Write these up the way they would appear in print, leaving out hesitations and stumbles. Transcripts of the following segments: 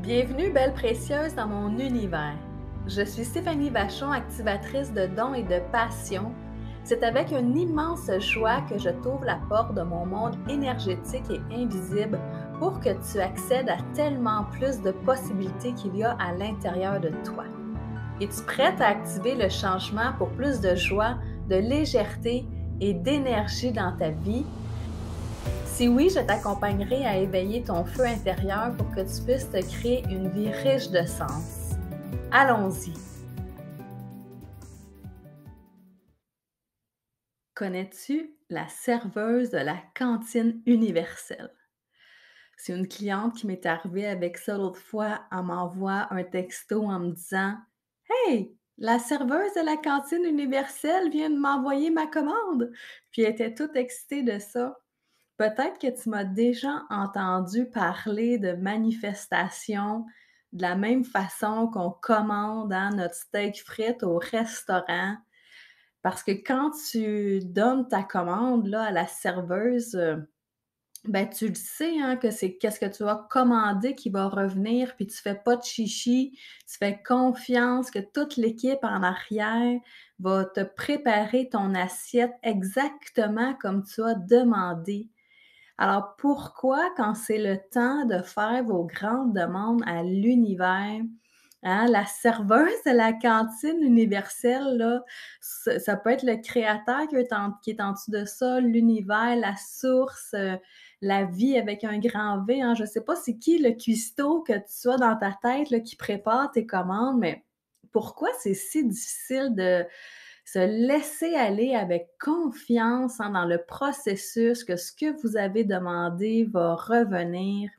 Bienvenue, belle précieuse, dans mon univers. Je suis Stéphanie Vachon, activatrice de dons et de passion. C'est avec une immense joie que je t'ouvre la porte de mon monde énergétique et invisible pour que tu accèdes à tellement plus de possibilités qu'il y a à l'intérieur de toi. Es-tu prête à activer le changement pour plus de joie, de légèreté et d'énergie dans ta vie? Si oui, je t'accompagnerai à éveiller ton feu intérieur pour que tu puisses te créer une vie riche de sens. Allons-y! Connais-tu la serveuse de la cantine universelle? C'est une cliente qui m'est arrivée avec ça l'autre fois. Elle m'envoie un texto en me disant: Hey, la serveuse de la cantine universelle vient de m'envoyer ma commande. Puis elle était toute excitée de ça. Peut-être que tu m'as déjà entendu parler de manifestation de la même façon qu'on commande, hein, notre steak frites au restaurant. Parce que quand tu donnes ta commande là, à la serveuse, ben, tu le sais, hein, que c'est qu'est-ce que tu as commandé qui va revenir, puis tu fais pas de chichi, tu fais confiance que toute l'équipe en arrière va te préparer ton assiette exactement comme tu as demandé. Alors pourquoi, quand c'est le temps de faire vos grandes demandes à l'univers, hein, la serveuse de la cantine universelle, là, ça peut être le créateur qui est en dessous de ça, l'univers, la source, la vie avec un grand V, hein. Je ne sais pas c'est qui le cuistot que tu as dans ta tête, là, qui prépare tes commandes, mais pourquoi c'est si difficile de se laisser aller avec confiance, hein, dans le processus, que ce que vous avez demandé va revenir?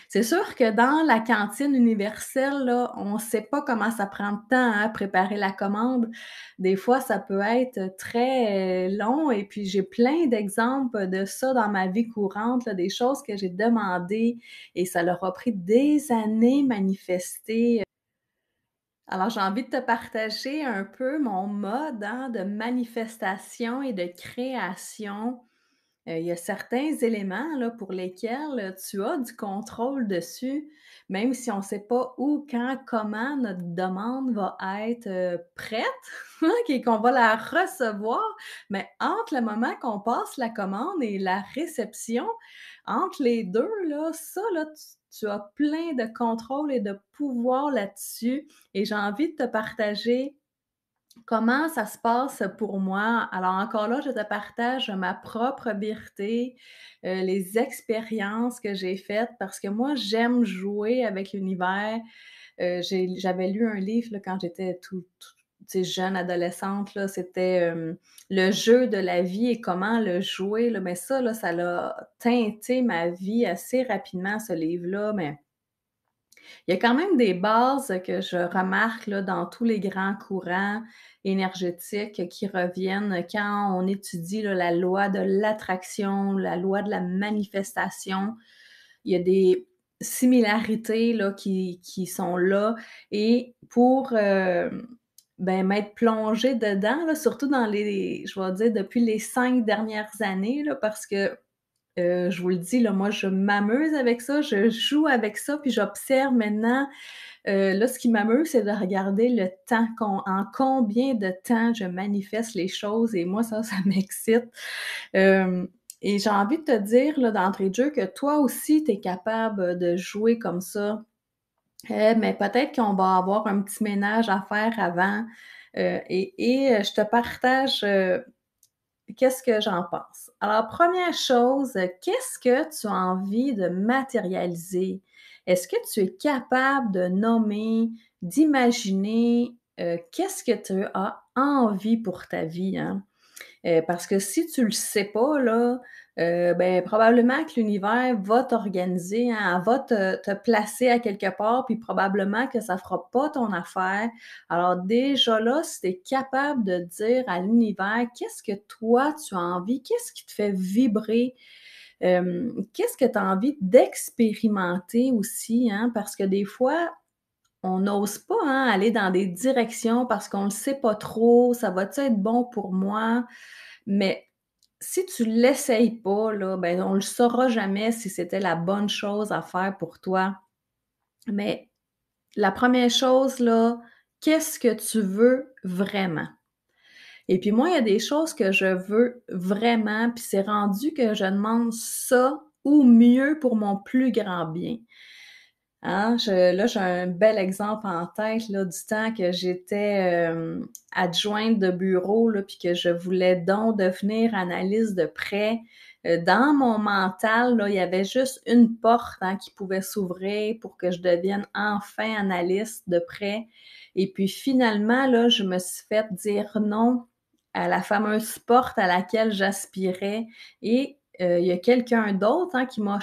C'est sûr que dans la cantine universelle, là, on ne sait pas comment ça prend de temps, hein, préparer la commande. Des fois, ça peut être très long et puis j'ai plein d'exemples de ça dans ma vie courante, là, des choses que j'ai demandées et ça leur a pris des années manifester. Alors, j'ai envie de te partager un peu mon mode, hein, de manifestation et de création. Il y a certains éléments là, pour lesquels tu as du contrôle dessus, même si on ne sait pas où, quand, comment notre demande va être prête et qu'on va la recevoir. Mais entre le moment qu'on passe la commande et la réception, entre les deux, là, ça, là, tu as plein de contrôle et de pouvoir là-dessus. Et j'ai envie de te partager comment ça se passe pour moi? Alors encore là, je te partage ma propre vérité, les expériences que j'ai faites parce que moi, j'aime jouer avec l'univers. J'avais lu un livre là, quand j'étais tu sais, jeune adolescente, là, c'était, «Le jeu de la vie et comment le jouer», là, mais ça, là, ça l'a teinté ma vie assez rapidement, ce livre-là, mais il y a quand même des bases que je remarque là, dans tous les grands courants énergétiques qui reviennent quand on étudie là, la loi de l'attraction, la loi de la manifestation. Il y a des similarités là, qui sont là et pour ben, m'être plongée dedans, là, surtout dans les, je vais dire, depuis les 5 dernières années, là, parce que je vous le dis, là, moi, je m'amuse avec ça, je joue avec ça, puis j'observe maintenant. Là, ce qui m'amuse, c'est de regarder le temps, en combien de temps je manifeste les choses et moi, ça m'excite. Hem et j'ai envie de te dire, là, d'entrée de jeu, que toi aussi, tu es capable de jouer comme ça. Mais peut-être qu'on va avoir un petit ménage à faire avant, je te partage, qu'est-ce que j'en pense? Alors, première chose, qu'est-ce que tu as envie de matérialiser? Est-ce que tu es capable de nommer, d'imaginer, qu'est-ce que tu as envie pour ta vie, hein? Parce que si tu le sais pas là, ben, probablement que l'univers va t'organiser, hein, elle va te placer à quelque part, puis probablement que ça fera pas ton affaire. Alors déjà là, si tu es capable de dire à l'univers: «Qu'est-ce que toi tu as envie? Qu'est-ce qui te fait vibrer?» Qu'est-ce que tu as envie d'expérimenter aussi, hein? Parce que des fois, on n'ose pas, hein, aller dans des directions parce qu'on ne sait pas trop, ça va-tu être bon pour moi? Mais si tu l'essayes pas, là, ben, on le saura jamais si c'était la bonne chose à faire pour toi. Mais la première chose là, qu'est-ce que tu veux vraiment? Et puis moi, il y a des choses que je veux vraiment, puis c'est rendu que je demande ça ou mieux pour mon plus grand bien. Hein, j'ai un bel exemple en tête là, du temps que j'étais, adjointe de bureau là, puis que je voulais donc devenir analyste de prêt. Dans mon mental, là, il y avait juste une porte, hein, qui pouvait s'ouvrir pour que je devienne enfin analyste de prêt. Et puis finalement, là, je me suis fait dire non à la fameuse porte à laquelle j'aspirais et il y a quelqu'un d'autre, hein, qui a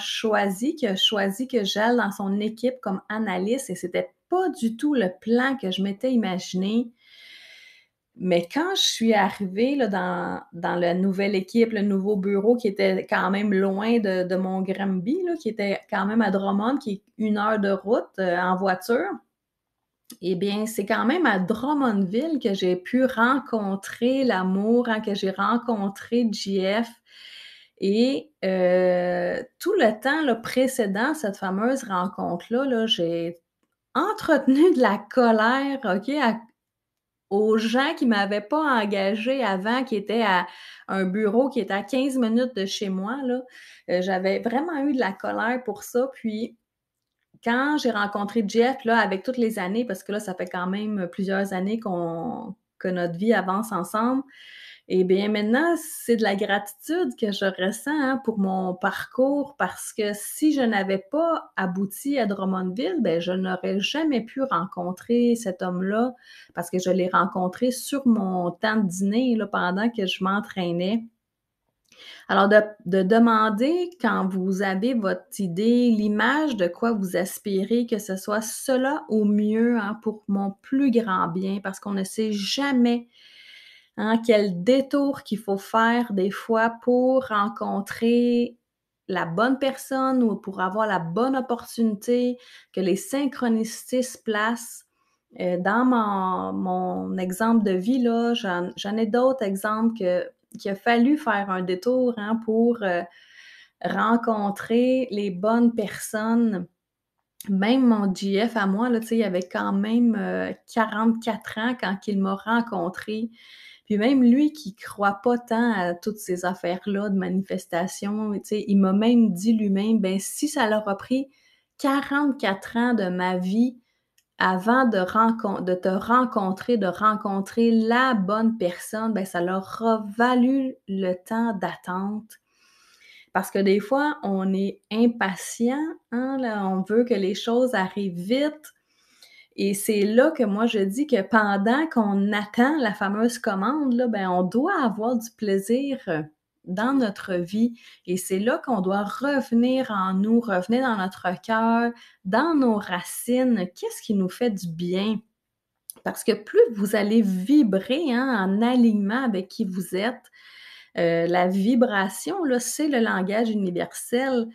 choisi que j'aille dans son équipe comme analyste et c'était pas du tout le plan que je m'étais imaginé. Mais quand je suis arrivée là, dans la nouvelle équipe, le nouveau bureau qui était quand même loin de mon Granby, là, qui était quand même à Drummond, qui est 1 heure de route, en voiture. Eh bien, c'est quand même à Drummondville que j'ai pu rencontrer l'amour, hein, que j'ai rencontré JF et tout le temps là, précédent cette fameuse rencontre-là, là, j'ai entretenu de la colère, OK, aux gens qui m'avaient pas engagée avant, qui étaient à un bureau qui était à 15 minutes de chez moi, là. J'avais vraiment eu de la colère pour ça, puis quand j'ai rencontré Jeff, là, avec toutes les années, parce que là, ça fait quand même plusieurs années que notre vie avance ensemble, et bien maintenant, c'est de la gratitude que je ressens, hein, pour mon parcours parce que si je n'avais pas abouti à Drummondville, ben, je n'aurais jamais pu rencontrer cet homme-là parce que je l'ai rencontré sur mon temps de dîner, là, pendant que je m'entraînais. Alors de demander quand vous avez votre idée, l'image de quoi vous aspirez, que ce soit cela au mieux, hein, pour mon plus grand bien, parce qu'on ne sait jamais, hein, quel détour qu'il faut faire des fois pour rencontrer la bonne personne ou pour avoir la bonne opportunité, que les synchronicités se placent. Dans mon exemple de vie, là, j'en ai d'autres exemples qu'il a fallu faire un détour, hein, pour, rencontrer les bonnes personnes. Même mon GF à moi, là, tu sais, il avait quand même, 44 ans quand il m'a rencontrée. Puis même lui qui croit pas tant à toutes ces affaires-là de manifestation, tu sais, il m'a même dit lui-même: «Ben, si ça leur a pris 44 ans de ma vie avant de te rencontrer, de rencontrer la bonne personne, ben, ça leur a valu le temps d'attente». Parce que des fois, on est impatient, hein, là, on veut que les choses arrivent vite et c'est là que moi je dis que pendant qu'on attend la fameuse commande là, ben, on doit avoir du plaisir, dans notre vie et c'est là qu'on doit revenir en nous, revenir dans notre cœur, dans nos racines. Qu'est-ce qui nous fait du bien? Parce que plus vous allez vibrer, hein, en alignement avec qui vous êtes, la vibration là, c'est le langage universel.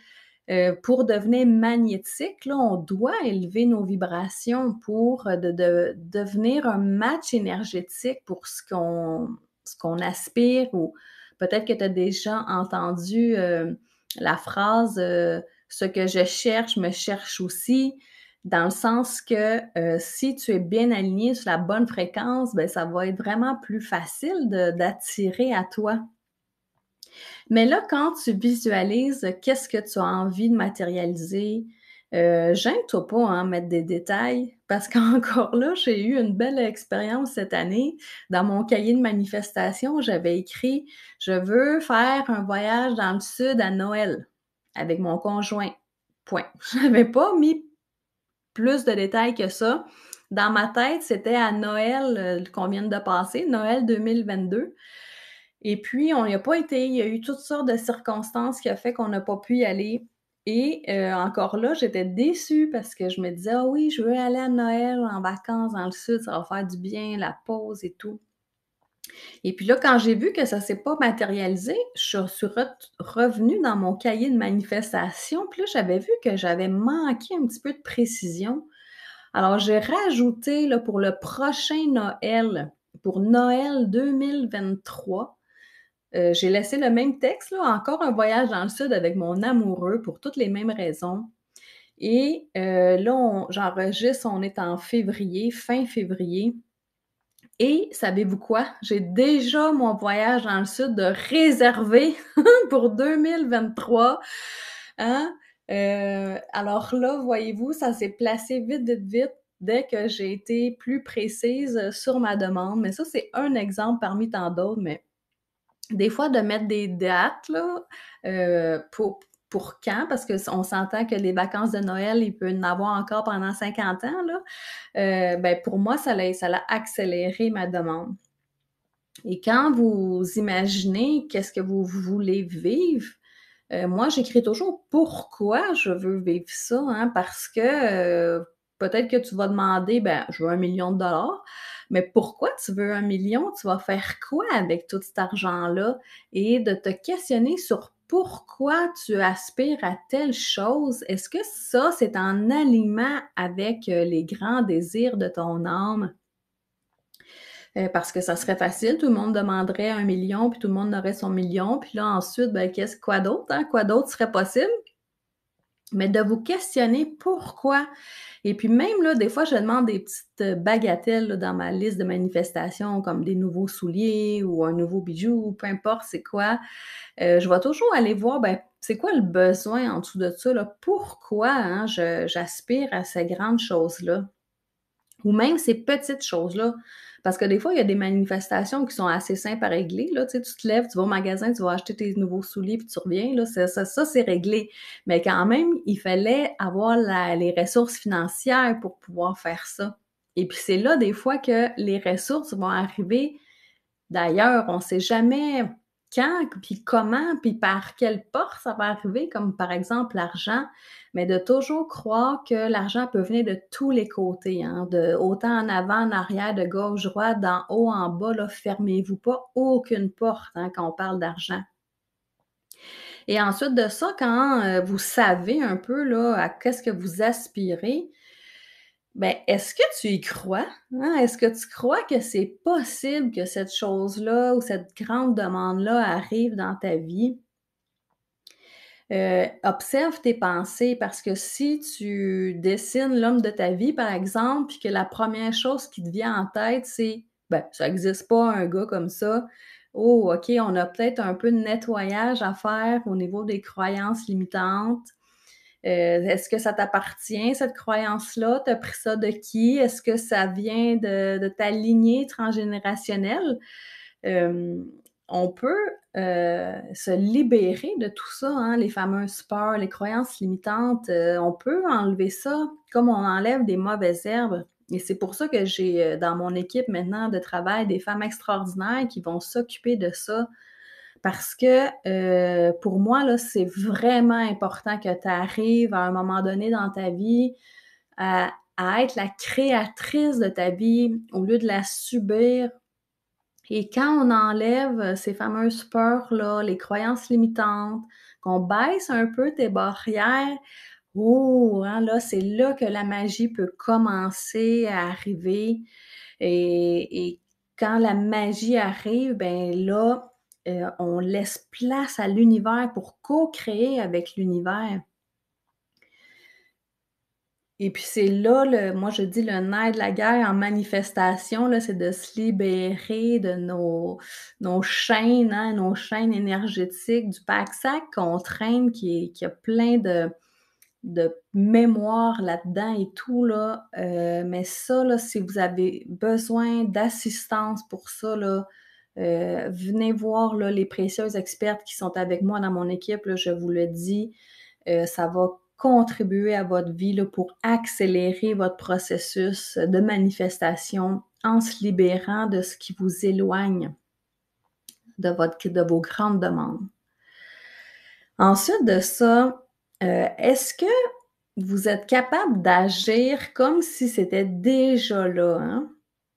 Pour devenir magnétique, là, on doit élever nos vibrations pour, de devenir un match énergétique pour ce qu'on aspire ou peut-être que tu as déjà entendu, la phrase, «Ce que je cherche me cherche aussi», dans le sens que, si tu es bien aligné sur la bonne fréquence, ben, ça va être vraiment plus facile d'attirer à toi. Mais là, quand tu visualises, qu'est-ce que tu as envie de matérialiser, gêne-toi pas, hein, mettre des détails parce qu'encore là, j'ai eu une belle expérience cette année. Dans mon cahier de manifestation, j'avais écrit: «Je veux faire un voyage dans le sud à Noël avec mon conjoint». Point. J'avais pas mis plus de détails que ça. Dans ma tête, c'était à Noël, qu'on vient de passer, Noël 2022. Et puis, on n'y a pas été. Il y a eu toutes sortes de circonstances qui a fait qu'on n'a pas pu y aller. Et encore là, j'étais déçue parce que je me disais: «Ah oui, je veux aller à Noël en vacances dans le sud, ça va faire du bien, la pause et tout». Et puis là, quand j'ai vu que ça s'est pas matérialisé, je suis revenue dans mon cahier de manifestation, puis là, j'avais vu que j'avais manqué un petit peu de précision. Alors, j'ai rajouté là, pour le prochain Noël, pour Noël 2023, j'ai laissé le même texte là, encore un voyage dans le sud avec mon amoureux pour toutes les mêmes raisons. et là, j'enregistre, on est en février, fin février et savez-vous quoi? J'ai déjà mon voyage dans le sud de réservé pour 2023, hein? Alors là, voyez-vous, ça s'est placé vite, vite, vite dès que j'ai été plus précise, sur ma demande. Mais ça, c'est un exemple parmi tant d'autres, mais des fois de mettre des dates là, pour quand? Parce qu'on s'entend que les vacances de Noël, il peut y en avoir encore pendant 50 ans là. Ben, pour moi, ça l'a accéléré ma demande. Et quand vous imaginez qu'est-ce que vous voulez vivre, moi, j'écris toujours pourquoi je veux vivre ça, hein, parce que, peut-être que tu vas demander: «Ben, je veux 1 million de dollars», mais pourquoi tu veux 1 million? Tu vas faire quoi avec tout cet argent-là? Et de te questionner sur pourquoi tu aspires à telle chose. Est-ce que ça, c'est en alignement avec, les grands désirs de ton âme? Parce que ça serait facile, tout le monde demanderait 1 million, puis tout le monde aurait son million, puis là ensuite, ben, quoi d'autre, hein? Quoi d'autre serait possible? Mais de vous questionner pourquoi. Et puis même là, des fois, je demande des petites, bagatelles là, dans ma liste de manifestations, comme des nouveaux souliers ou un nouveau bijou, peu importe c'est quoi. Je vais toujours aller voir, ben, c'est quoi le besoin en dessous de ça, là? Pourquoi, hein, j'aspire à ces grandes choses-là? Ou même ces petites choses-là. Parce que des fois, il y a des manifestations qui sont assez simples à régler, là, tu sais, tu te lèves, tu vas au magasin, tu vas acheter tes nouveaux souliers, puis tu reviens, là, ça, c'est réglé. Mais quand même, il fallait avoir les ressources financières pour pouvoir faire ça. Et puis c'est là, des fois, que les ressources vont arriver d'ailleurs. On ne sait jamais quand, puis comment, puis par quelle porte ça va arriver, comme par exemple l'argent, mais de toujours croire que l'argent peut venir de tous les côtés, hein, de autant en avant, en arrière, de gauche, droite, d'en haut, en bas, là, fermez-vous pas aucune porte, hein, quand on parle d'argent. Et ensuite de ça, quand, vous savez un peu, là, à qu'est-ce que vous aspirez, ben, est-ce que tu y crois? Hein? Est-ce que tu crois que c'est possible que cette chose-là ou cette grande demande-là arrive dans ta vie? Observe tes pensées parce que si tu dessines l'homme de ta vie, par exemple, puis que la première chose qui te vient en tête, c'est: «Ben, ça existe pas un gars comme ça». Oh, OK, on a peut-être un peu de nettoyage à faire au niveau des croyances limitantes. Est-ce que ça t'appartient, cette croyance-là? Tu as pris ça de qui? Est-ce que ça vient de ta lignée transgénérationnelle? Hem, on peut, se libérer de tout ça, hein, les fameuses peurs, les croyances limitantes, on peut enlever ça comme on enlève des mauvaises herbes et c'est pour ça que j'ai, dans mon équipe maintenant de travail des femmes extraordinaires qui vont s'occuper de ça. Parce que, pour moi, là, c'est vraiment important que tu arrives à un moment donné dans ta vie à être la créatrice de ta vie au lieu de la subir. Et quand on enlève, ces fameuses peurs-là, les croyances limitantes, qu'on baisse un peu tes barrières, oh, hein, là, c'est là que la magie peut commencer à arriver et quand la magie arrive, ben là, on laisse place à l'univers pour co-créer avec l'univers. Et puis c'est là moi je dis le nerf de la guerre en manifestation là, c'est de se libérer de nos chaînes, hein, nos chaînes énergétiques, du pack-sac qu'on traîne qui a plein de mémoire là-dedans et tout là, mais ça là, si vous avez besoin d'assistance pour ça là, venez voir là les précieuses expertes qui sont avec moi dans mon équipe là, je vous le dis, ça va contribuer à votre vie là, pour accélérer votre processus de manifestation en se libérant de ce qui vous éloigne de vos grandes demandes. Ensuite de ça, est-ce que vous êtes capable d'agir comme si c'était déjà là, hein?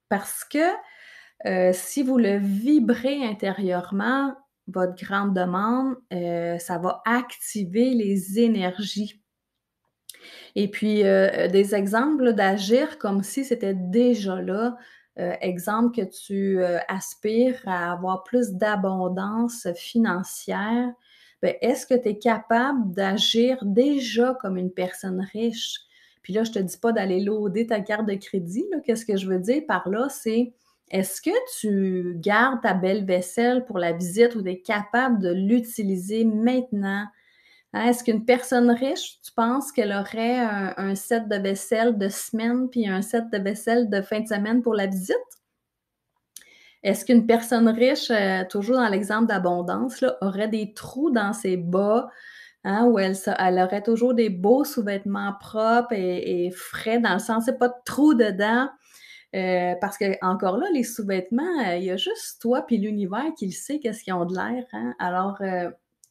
Parce que, si vous le vibrez intérieurement, votre grande demande, ça va activer les énergies. Et puis, des exemples là, d'agir comme si c'était déjà là. Exemple que tu, aspires à avoir plus d'abondance financière, ben, est-ce que tu es capable d'agir déjà comme une personne riche? Puis là, je te dis pas d'aller loader ta carte de crédit, là. Qu'est-ce que je veux dire par là? C'est, est-ce que tu gardes ta belle vaisselle pour la visite ou tu es capable de l'utiliser maintenant? Hein, est-ce qu'une personne riche, tu penses qu'elle aurait un set de vaisselle de semaine puis un set de vaisselle de fin de semaine pour la visite? Est-ce qu'une personne riche, toujours dans l'exemple d'abondance là, aurait des trous dans ses bas, hein, où elle aurait toujours des beaux sous-vêtements propres et frais dans le sens c'est pas de trous dedans, parce que encore là, les sous-vêtements, il y a juste toi puis l'univers qui le sait qu'est-ce qu'ils ont de l'air, hein. Alors,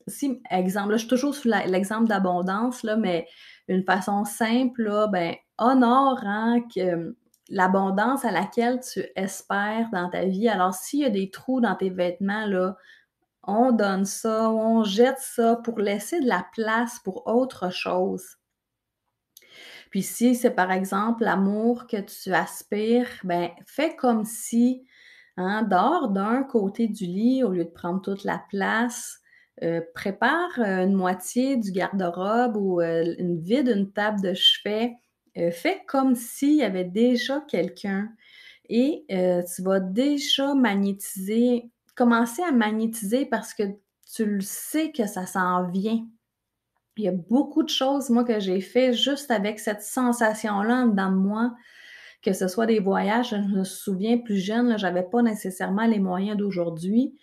si exemple, là, je suis toujours sur l'exemple d'abondance là, mais une façon simple là, ben, honore, hein, que l'abondance à laquelle tu espères dans ta vie. Alors s'il y a des trous dans tes vêtements là, on donne ça, on jette ça pour laisser de la place pour autre chose. Puis si c'est par exemple l'amour que tu aspires, ben fais comme si, hein, dors d'un côté du lit au lieu de prendre toute la place. Prépare, une moitié du garde-robe ou, vide une table de chevet. Fais comme s'il y avait déjà quelqu'un et tu vas déjà commencer à magnétiser parce que tu le sais que ça s'en vient. Il y a beaucoup de choses, moi, que j'ai fait juste avec cette sensation-là en dedans de moi, que ce soit des voyages, je me souviens plus jeune, là, j'avais pas nécessairement les moyens d'aujourd'hui,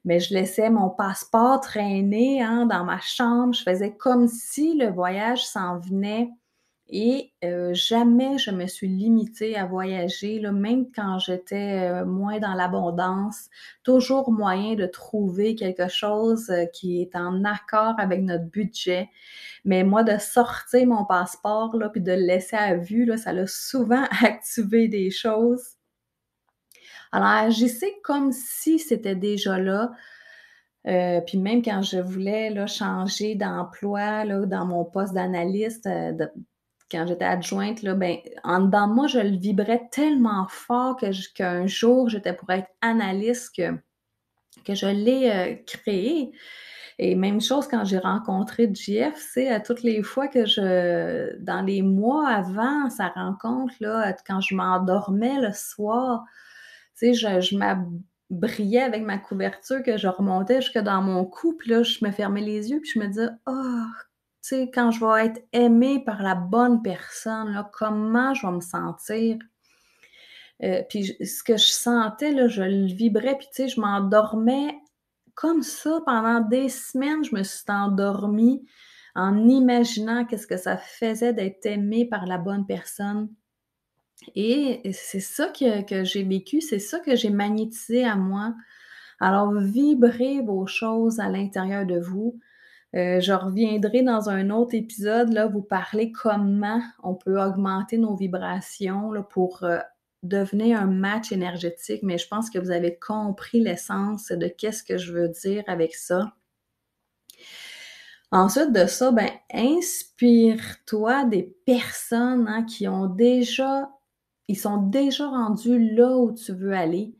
mais je laissais mon passeport traîner, hein, dans ma chambre. Je faisais comme si le voyage s'en venait et jamais je me suis limitée à voyager, là, même quand j'étais, moins dans l'abondance. Toujours moyen de trouver quelque chose, qui est en accord avec notre budget. Mais moi, de sortir mon passeport, là, puis de le laisser à vue, là, ça l'a souvent activé des choses. Alors, agissez comme si c'était déjà là, puis même quand je voulais, là, changer d'emploi, là, dans mon poste d'analyste, quand j'étais adjointe, là, ben, en dedans de moi, je le vibrais tellement fort qu'un jour, j'étais pour être analyste que je l'ai, créé. Et même chose quand j'ai rencontré JF, c'est à toutes les fois que dans les mois avant sa rencontre, là, quand je m'endormais le soir, tu sais, je m'abriais avec ma couverture que je remontais jusque dans mon cou, puis là, je me fermais les yeux, puis je me disais: «Oh, tu sais, quand je vais être aimée par la bonne personne, là, comment je vais me sentir?» Puis ce que je sentais, là, je le vibrais, puis tu sais, je m'endormais comme ça pendant des semaines. Je me suis endormie en imaginant qu'est-ce que ça faisait d'être aimée par la bonne personne et c'est ça que j'ai vécu, c'est ça que j'ai magnétisé à moi. Alors vibrez vos choses à l'intérieur de vous. Je reviendrai dans un autre épisode, là, vous parler comment on peut augmenter nos vibrations, là, pour, devenir un match énergétique, mais je pense que vous avez compris l'essence de qu'est-ce que je veux dire avec ça. Ensuite de ça, ben, inspire-toi des personnes, hein, ils sont déjà rendus là où tu veux aller.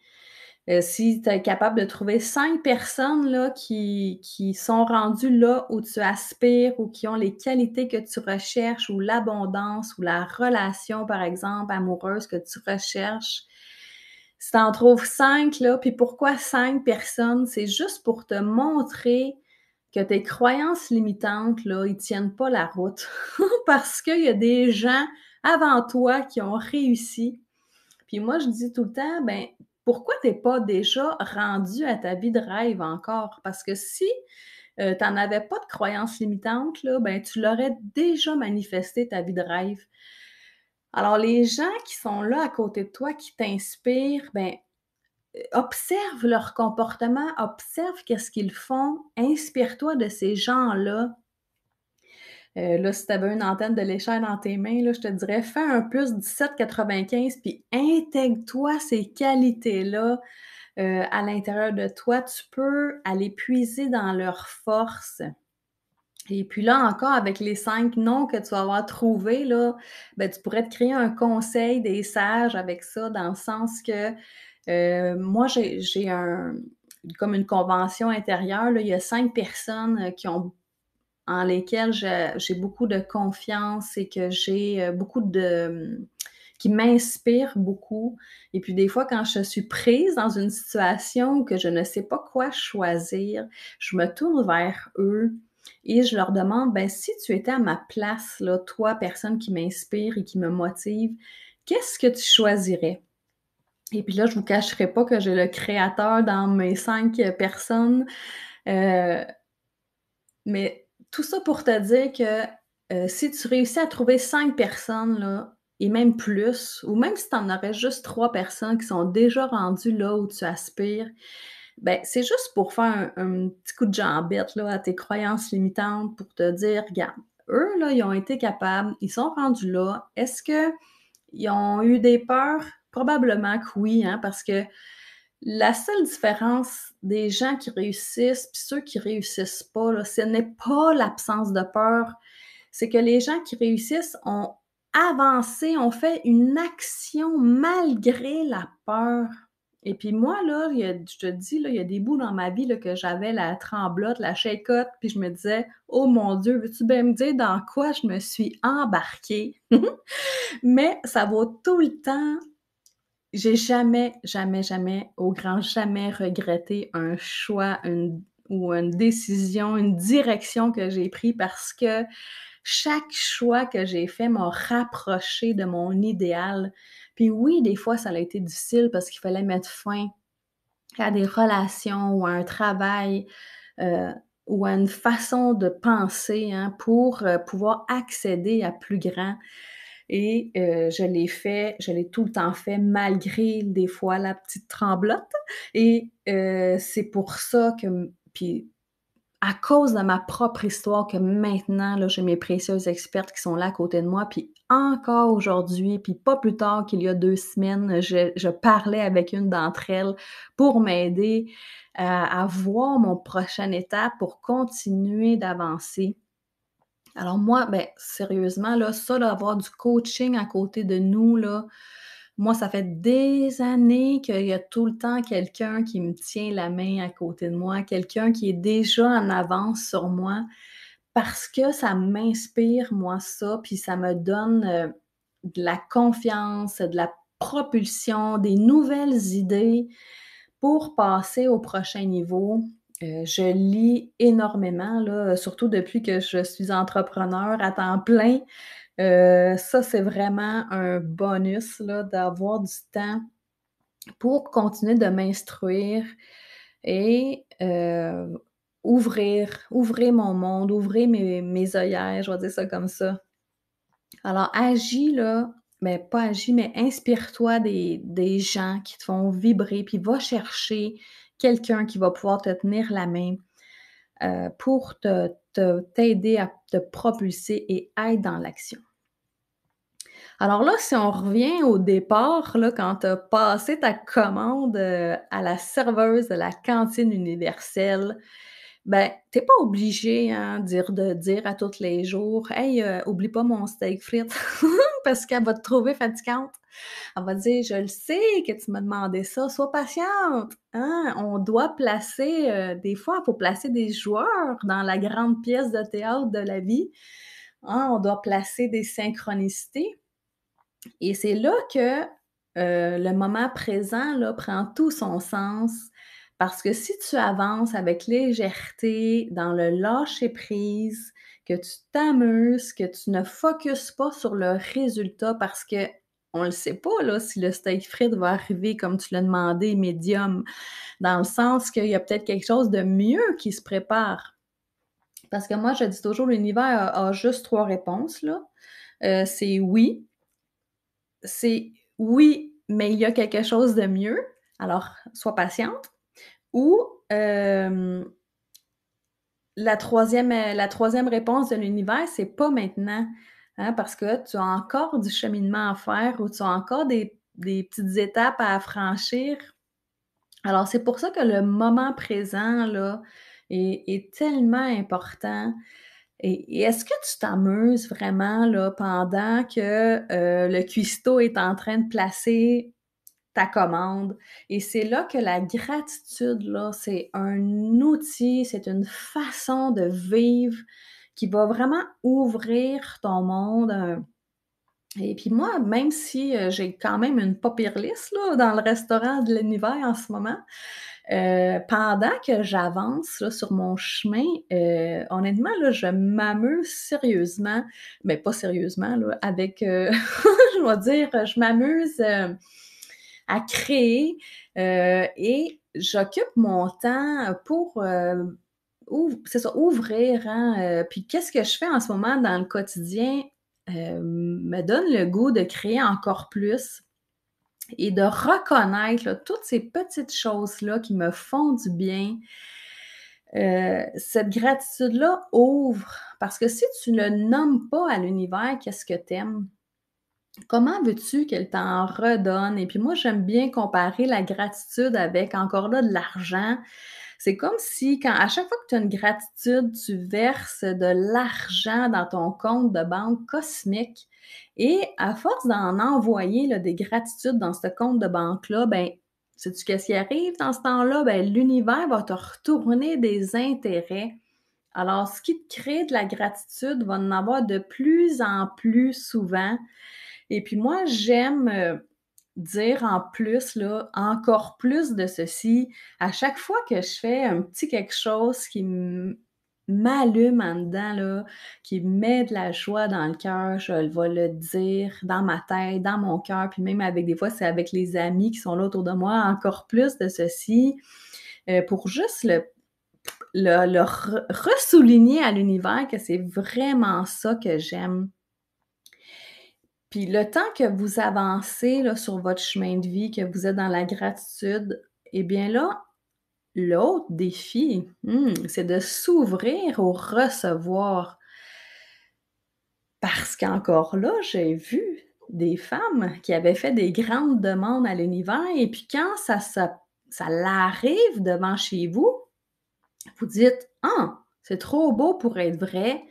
Si tu es capable de trouver 5 personnes là, qui sont rendues là où tu aspires ou qui ont les qualités que tu recherches ou l'abondance ou la relation, par exemple, amoureuse que tu recherches. Si tu en trouves 5 là, puis pourquoi 5 personnes? C'est juste pour te montrer que tes croyances limitantes là, ils tiennent pas la route. Parce qu'il y a des gens avant toi qui ont réussi. Puis moi, je dis tout le temps, ben, pourquoi tu es pas déjà rendu à ta vie de rêve encore? Parce que si, tu en avais pas de croyances limitantes, là, ben, tu l'aurais déjà manifesté ta vie de rêve. Alors les gens qui sont là à côté de toi, qui t'inspirent, ben, observe leur comportement, observe qu'est-ce qu'ils font, inspire-toi de ces gens-là. Là, si tu avais une antenne de l'échelle dans tes mains, là, je te dirais: «Fais un plus 17,95 puis intègre-toi ces qualités-là, à l'intérieur de toi». Tu peux aller puiser dans leurs forces et puis là encore avec les 5 noms que tu vas avoir trouvés là, ben, tu pourrais te créer un conseil des sages avec ça, dans le sens que, moi j'ai comme une convention intérieure, là. Il y a 5 personnes, en lesquelles j'ai beaucoup de confiance et que j'ai, beaucoup de qui m'inspirent beaucoup et puis des fois quand je suis prise dans une situation où que je ne sais pas quoi choisir, je me tourne vers eux et je leur demande: «Ben, si tu étais à ma place là, toi, personne qui m'inspire et qui me motive, qu'est-ce que tu choisirais?» Et puis là, je vous cacherai pas que j'ai le créateur dans mes 5 personnes, heu mais tout ça pour te dire que, si tu réussis à trouver 5 personnes là et même plus, ou même si tu en aurais juste 3 personnes qui sont déjà rendues là où tu aspires, ben, c'est juste pour faire un petit coup de jambette là à tes croyances limitantes pour te dire: «Regarde, eux là, ils ont été capables, ils sont rendus là. Est-ce qu'ils ont eu des peurs? Probablement que oui, hein, parce que la seule différence des gens qui réussissent puis ceux qui réussissent pas là, ce n'est pas l'absence de peur, c'est que les gens qui réussissent ont avancé, ont fait une action malgré la peur. Et puis moi là, je te dis là, il y a des bouts dans ma vie là que j'avais la tremblote, la shakeote, puis je me disais: «Oh mon Dieu, veux-tu bien me dire dans quoi je me suis embarquée?» Mais ça vaut tout le temps. J'ai jamais, jamais, jamais, au grand jamais regretté un choix, une décision, une direction que j'ai pris parce que chaque choix que j'ai fait m'a rapproché de mon idéal. Puis oui, des fois, ça a été difficile parce qu'il fallait mettre fin à des relations ou à un travail, heu, ou à une façon de penser, hein, pour, pouvoir accéder à plus grand. Et je l'ai tout le temps fait malgré des fois la petite tremblote et c'est pour ça que puis à cause de ma propre histoire que maintenant, là, j'ai mes précieuses expertes qui sont là à côté de moi, puis encore aujourd'hui, puis pas plus tard qu'il y a 2 semaines, je parlais avec une d'entre elles pour m'aider à voir mon prochaine étape pour continuer d'avancer. Alors moi, ben, sérieusement, là, ça, d'avoir du coaching à côté de nous, là, moi, ça fait des années qu'il y a tout le temps quelqu'un qui me tient la main à côté de moi, quelqu'un qui est déjà en avance sur moi parce que ça m'inspire, moi, ça, puis ça me donne, de la confiance, de la propulsion, des nouvelles idées pour passer au prochain niveau. Je lis énormément là, surtout depuis que je suis entrepreneur à temps plein. Ça, c'est vraiment un bonus là, d'avoir du temps pour continuer de m'instruire et ouvrir mon monde, ouvrir mes œillères, je vais dire ça comme ça. Alors agis là, mais pas agis, mais inspire-toi des gens qui te font vibrer, puis va chercher quelqu'un qui va pouvoir te tenir la main, pour t'aider à te propulser et être dans l'action. Alors là, si on revient au départ, là, quand tu as passé ta commande, à la serveuse de la cantine universelle, ben, tu es pas obligé, hein, de dire à tous les jours: «Hey, oublie pas mon steak frites», parce qu'elle va te trouver fatigante. Elle va dire: «Je le sais que tu m'as demandé ça, sois patiente, hein». On doit placer, des fois, il faut placer des joueurs dans la grande pièce de théâtre de la vie, hein. On doit placer des synchronicités. Et c'est là que, le moment présent, là, prend tout son sens parce que si tu avances avec légèreté, dans le lâcher prise, que tu t'amuses, que tu ne focuses pas sur le résultat parce qu'on le sait pas, là, si le steak frites va arriver comme tu l'as demandé, médium, dans le sens qu'il y a peut-être quelque chose de mieux qui se prépare. Parce que moi, je dis toujours l'univers a juste 3 réponses, là. C'est oui, c'est oui, mais il y a quelque chose de mieux, alors sois patiente ou la troisième réponse de l'univers, c'est pas maintenant, hein, parce que tu as encore du cheminement à faire ou tu as encore des petites étapes à franchir. Alors c'est pour ça que le moment présent là est tellement important et est-ce que tu t'amuses vraiment là pendant que, le cuistot est en train de placer ta commande et c'est là que la gratitude, là, c'est un outil, c'est une façon de vivre qui va vraiment ouvrir ton monde, et puis moi, même si, j'ai quand même une pas pire liste, là, dans le restaurant de l'univers en ce moment, pendant que j'avance, là, sur mon chemin, honnêtement, là, je m'amuse sérieusement, mais pas sérieusement, là, avec, je vais dire, je m'amuse, à créer, et j'occupe mon temps pour, c'est ça, ouvrir, hein, puis qu'est-ce que je fais en ce moment dans le quotidien, me donne le goût de créer encore plus et de reconnaître, là, toutes ces petites choses-là qui me font du bien. Cette gratitude-là ouvre parce que si tu ne nommes pas à l'univers qu'est-ce que tu aimes, comment veux-tu qu'elle t'en redonne? Et puis moi, j'aime bien comparer la gratitude avec, encore là, de l'argent. C'est comme si quand à chaque fois que tu as une gratitude, tu verses de l'argent dans ton compte de banque cosmique et à force d'en envoyer, là, des gratitudes dans ce compte de banque-là, ben, sais-tu qu'est-ce qui arrive dans ce temps-là? Ben, l'univers va te retourner des intérêts. Alors, ce qui te crée de la gratitude va en avoir de plus en plus souvent et puis moi, j'aime, dire en plus là, encore plus de ceci. À chaque fois que je fais un petit quelque chose qui m'allume en dedans là, qui me met de la joie dans le cœur, je vais le dire dans ma tête, dans mon cœur, puis même avec des fois, c'est avec les amis qui sont là autour de moi, encore plus de ceci, pour juste le ressouligner à l'univers que c'est vraiment ça que j'aime. Puis le temps que vous avancez là, sur votre chemin de vie, que vous êtes dans la gratitude, eh bien là, l'autre défi, c'est de s'ouvrir au recevoir. Parce qu'encore là, j'ai vu des femmes qui avaient fait des grandes demandes à l'univers et puis quand ça l'arrive devant chez vous, vous dites: «Ah, c'est trop beau pour être vrai,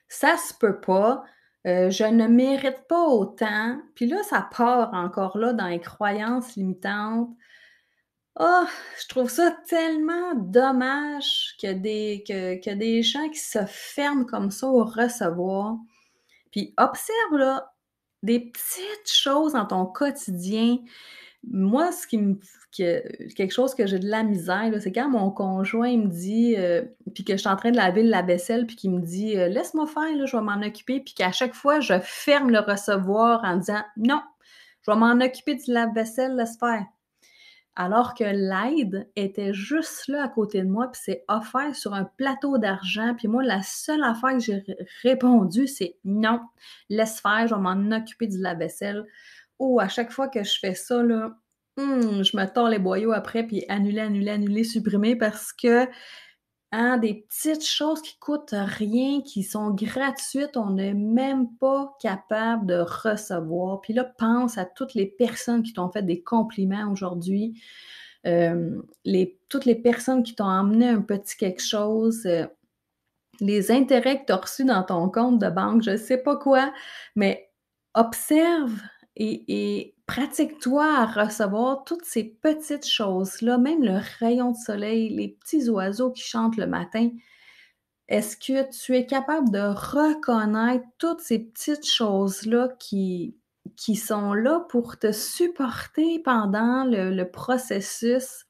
ça se peut pas, je ne mérite pas autant». Puis là, ça part encore là dans les croyances limitantes. Ah! Je trouve ça tellement dommage que des gens qui se ferment comme ça au recevoir. Puis observe là, des petites choses dans ton quotidien. Moi, ce qui me que quelque chose que j'ai de la misère, là, c'est quand mon conjoint il me dit, puis que je suis en train de laver le lave-vaisselle, puis qu'il me dit: «Laisse-moi faire, là, je vais m'en occuper», puis qu'à chaque fois, je ferme le recevoir en disant: «Non, je vais m'en occuper du lave-vaisselle, laisse faire». Alors que l'aide était juste là à côté de moi, puis c'est offert sur un plateau d'argent, puis moi, la seule affaire que j'ai répondu, c'est: «Non, laisse faire, je vais m'en occuper du lave-vaisselle». Oh, à chaque fois que je fais ça, là, je me tords les boyaux après, puis annuler, annuler, annuler, supprimer parce que, hein, des petites choses qui coûtent rien, qui sont gratuites, on n'est même pas capable de recevoir. Puis là, pense à toutes les personnes qui t'ont fait des compliments aujourd'hui, toutes les personnes qui t'ont emmené un petit quelque chose, les intérêts que tu as reçus dans ton compte de banque, je sais pas quoi, mais observe et pratique-toi à recevoir toutes ces petites choses-là, même le rayon de soleil, les petits oiseaux qui chantent le matin. Est-ce que tu es capable de reconnaître toutes ces petites choses-là qui sont là pour te supporter pendant le processus,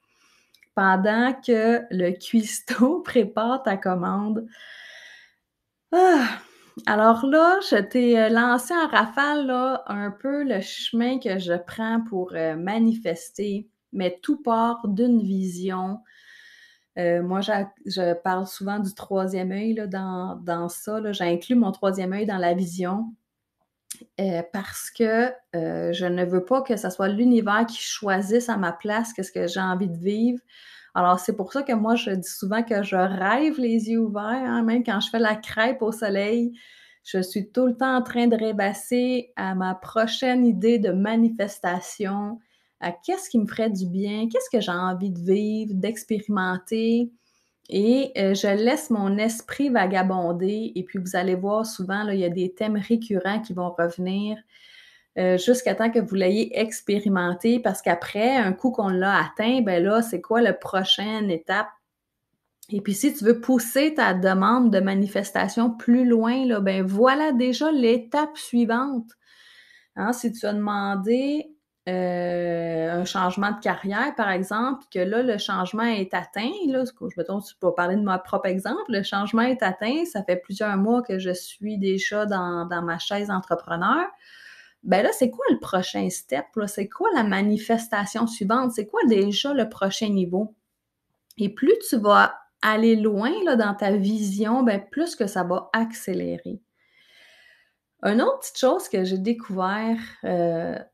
pendant que le cuistot prépare ta commande? Ah! Alors là, je t'ai, lancé en rafale, là, un peu le chemin que je prends pour, manifester, mais tout part d'une vision. Moi, je parle souvent du troisième œil, là, dans ça, là. J'inclus mon troisième œil dans la vision, parce que, je ne veux pas que ça soit l'univers qui choisisse à ma place qu'est-ce que j'ai envie de vivre. Alors, c'est pour ça que moi, je dis souvent que je rêve les yeux ouverts, hein, même quand je fais la crêpe au soleil, je suis tout le temps en train de rêvasser à ma prochaine idée de manifestation, à qu'est-ce qui me ferait du bien, qu'est-ce que j'ai envie de vivre, d'expérimenter et je laisse mon esprit vagabonder et puis vous allez voir souvent là, il y a des thèmes récurrents qui vont revenir. jusqu'à temps que vous l'ayez expérimenté parce qu'après, un coup qu'on l'a atteint, ben là, c'est quoi la prochaine étape? Et puis si tu veux pousser ta demande de manifestation plus loin, là, ben voilà déjà l'étape suivante. Hein, si tu as demandé, un changement de carrière, par exemple, que là, le changement est atteint, là, ce que mettons, pour parler de mon propre exemple, le changement est atteint, ça fait plusieurs mois que je suis déjà dans ma chaise entrepreneur. Ben là, c'est quoi le prochain step, là? C'est quoi la manifestation suivante? C'est quoi déjà le prochain niveau? Et plus tu vas aller loin, là, dans ta vision, ben plus que ça va accélérer. Une autre petite chose que j'ai découvert,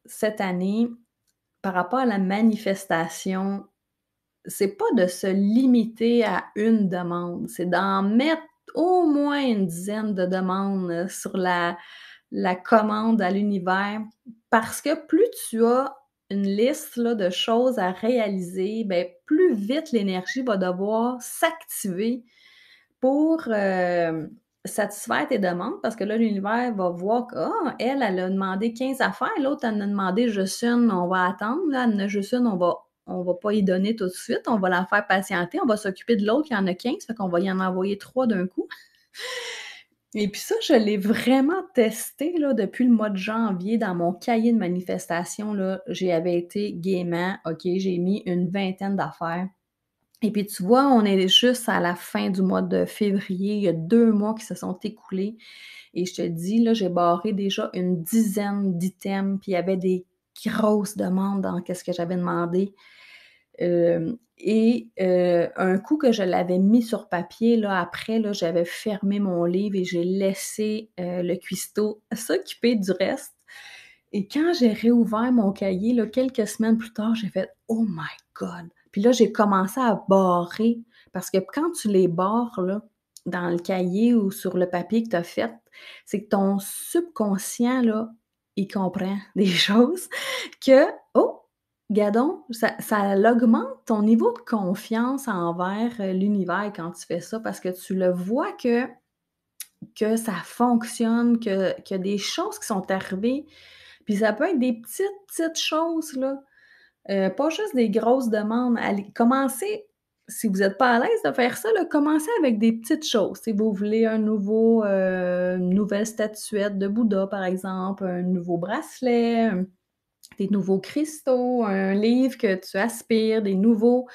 cette année par rapport à la manifestation, c'est pas de se limiter à une demande, c'est d'en mettre au moins une dizaine de demandes, sur la commande à l'univers. Parce que plus tu as une liste, là, de choses à réaliser, ben, plus vite l'énergie va devoir s'activer pour, satisfaire tes demandes parce que là, l'univers va voir que: «Ah, elle a demandé 15 affaires, l'autre, elle en a demandé juste une, on va attendre, là, elle en a juste une, on va pas y donner tout de suite, on va la faire patienter, on va s'occuper de l'autre qui en a 15, fait qu'on va y en envoyer 3 d'un coup». Et puis ça, je l'ai vraiment testé, là, depuis le mois de janvier dans mon cahier de manifestation, là, j'y avais été gaiement, OK, j'ai mis une vingtaine d'affaires. Et puis tu vois, on est juste à la fin du mois de février, il y a 2 mois qui se sont écoulés et je te dis, là, j'ai barré déjà une dizaine d'items, puis il y avait des grosses demandes dans qu'est-ce que j'avais demandé. Un coup que je l'avais mis sur papier, là, après, là, j'avais fermé mon livre et j'ai laissé, le cuistot s'occuper du reste. Et quand j'ai réouvert mon cahier, là, quelques semaines plus tard, j'ai fait: «Oh my God!» Puis là, j'ai commencé à barrer parce que quand tu les barres, là, dans le cahier ou sur le papier que tu as fait, c'est que ton subconscient, là, il comprend des choses que: «Oh, gadon!» Ça augmente ton niveau de confiance envers, l'univers quand tu fais ça parce que tu le vois que ça fonctionne, qu'il y a des choses qui sont arrivées puis ça peut être des petites choses, là, pas juste des grosses demandes. Allez, commencez si vous êtes pas à l'aise de faire ça, là, commencez avec des petites choses. Si vous voulez une nouvelle statuette de Bouddha, par exemple, un nouveau bracelet, des nouveaux cristaux, un livre que tu aspires, des nouveaux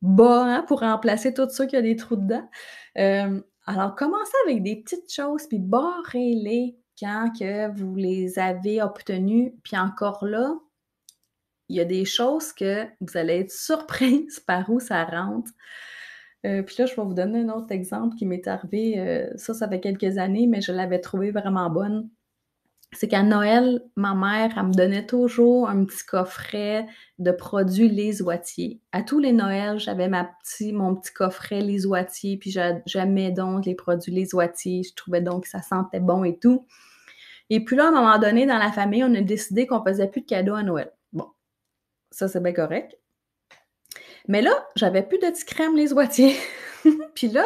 bas, hein, pour remplacer tous ceux qui a des trous dedans. Alors commencez avec des petites choses, puis barrez-les quand que vous les avez obtenues. Puis encore là, il y a des choses que vous allez être surprise par où ça rentre. Puis là, je vais vous donner un autre exemple qui m'est arrivé, ça fait quelques années, mais je l'avais trouvé vraiment bonne. C'est qu'à Noël, ma mère, elle me donnait toujours un petit coffret de produits Les Oitiers. À tous les Noëls, j'avais mon petit coffret Les Oitiers, puis j'aimais donc les produits Les Oitiers. Je trouvais donc que ça sentait bon et tout. Et puis là, à un moment donné, dans la famille, on a décidé qu'on faisait plus de cadeaux à Noël. Bon, ça, c'est bien correct. Mais là, j'avais plus de petits crèmes Les Oitiers. Puis là,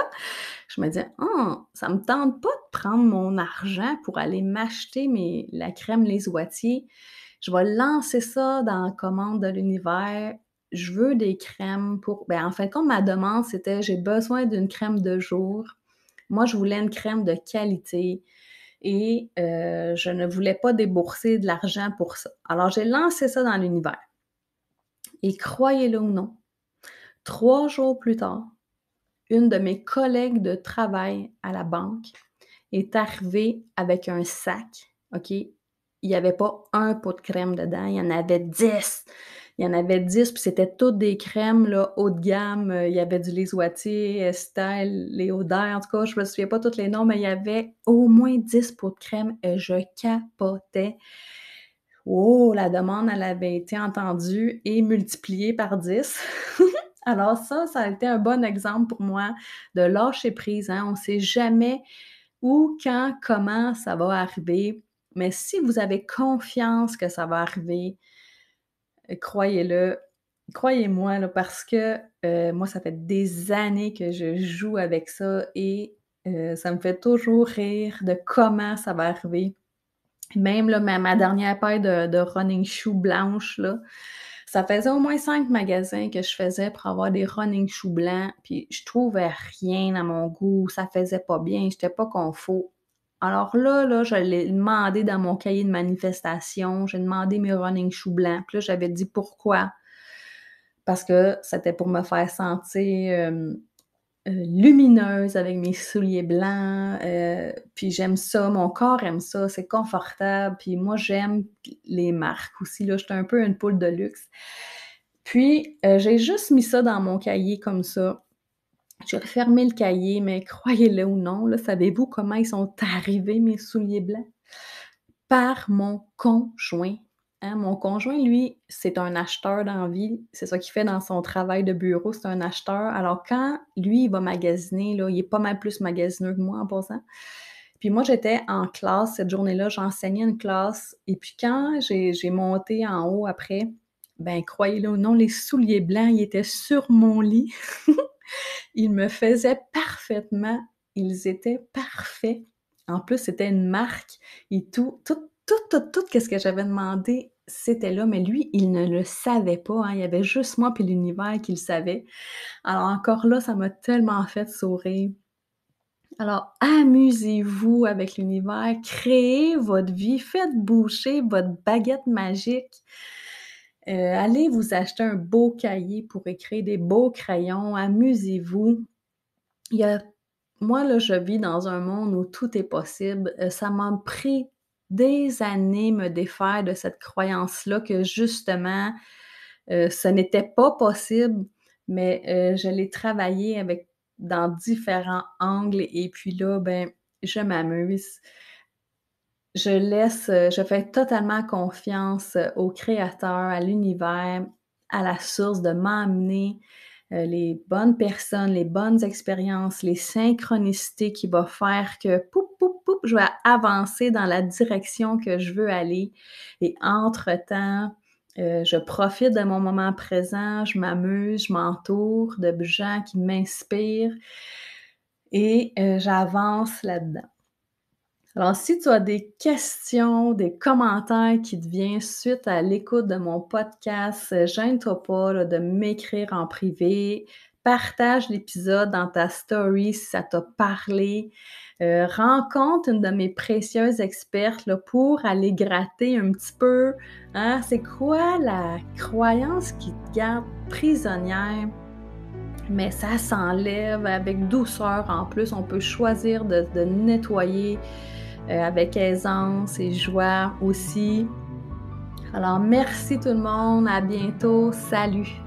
je me disais: «Ah, ça me tente pas de prendre mon argent pour aller m'acheter la crème Les Oitiers. Je vais lancer ça dans la commande de l'univers. Je veux des crèmes pour» en fin de compte, ma demande, c'était: «J'ai besoin d'une crème de jour». Moi, je voulais une crème de qualité et je ne voulais pas débourser de l'argent pour ça. Alors, j'ai lancé ça dans l'univers et croyez-le ou non, 3 jours plus tard, une de mes collègues de travail à la banque est arrivée avec un sac, OK? Il y avait pas un pot de crème dedans, il y en avait 10. Il y en avait 10, puis c'était toutes des crèmes, là, haut de gamme, il y avait du Lisoitier, Estelle, Léodaire, en tout cas, je me souviens pas tous les noms, mais il y avait au moins 10 pots de crème et je capotais. Oh, la demande, elle avait été entendue et multipliée par 10. Alors ça a été un bon exemple pour moi de lâcher prise, hein. On ne sait jamais où, quand, comment ça va arriver, mais si vous avez confiance que ça va arriver, croyez-le, croyez-moi là, parce que, moi, ça fait des années que je joue avec ça et ça me fait toujours rire de comment ça va arriver. Même là, ma dernière paire de running shoes blanches là, ça faisait au moins 5 magasins que je faisais pour avoir des running shoes blancs, puis je trouvais rien à mon goût, ça faisait pas bien, j'étais pas confort. Alors là, je l'ai demandé dans mon cahier de manifestation, j'ai demandé mes running shoes blancs, puis là, j'avais dit: «Pourquoi?» Parce que c'était pour me faire sentir, lumineuse avec mes souliers blancs, puis j'aime ça, mon corps aime ça, c'est confortable, puis moi j'aime les marques aussi, là, j'étais un peu une poule de luxe. Puis, j'ai juste mis ça dans mon cahier comme ça. J'ai refermé le cahier, mais croyez-le ou non, là, savez-vous comment ils sont arrivés mes souliers blancs? Par mon conjoint. Hein, mon conjoint, lui, c'est un acheteur dans la vie. C'est ça qu'il fait dans son travail de bureau, c'est un acheteur. Alors quand lui, il va magasiner, là, il est pas mal plus magasineux que moi en passant. Puis moi, j'étais en classe cette journée-là, j'enseignais une classe et puis quand j'ai monté en haut après, ben croyez-le ou non, les souliers blancs, ils étaient sur mon lit. Ils me faisaient parfaitement, ils étaient parfaits. En plus, c'était une marque et tout qu'est-ce que j'avais demandé, c'était là, mais lui, il ne le savait pas, hein. Il y avait juste moi puis l'univers qui le savait. Alors encore là, ça m'a tellement fait sourire. Alors amusez-vous avec l'univers, créez votre vie, faites bouger votre baguette magique. Allez vous acheter un beau cahier pour écrire, des beaux crayons, amusez-vous. Il y a Moi, là, je vis dans un monde où tout est possible. Ça m'a pris des années me défaire de cette croyance-là que justement, ce n'était pas possible, mais je l'ai travaillé avec dans différents angles et puis là, ben, je m'amuse. Je fais totalement confiance, au créateur, à l'univers, à la source de m'amener les bonnes personnes, les bonnes expériences, les synchronicités qui va faire que poup, poup, poup, je vais avancer dans la direction que je veux aller et entre-temps, je profite de mon moment présent, je m'amuse, je m'entoure de gens qui m'inspirent et j'avance là-dedans. Alors, si tu as des questions, des commentaires qui te viennent suite à l'écoute de mon podcast, gêne-toi pas là, de m'écrire en privé. Partage l'épisode dans ta story si ça t'a parlé. Rencontre une de mes précieuses expertes là, pour aller gratter un petit peu. Hein, c'est quoi la croyance qui te garde prisonnière? Mais ça s'enlève avec douceur en plus. On peut choisir de nettoyer avec aisance et joie aussi. Alors merci tout le monde, à bientôt, salut!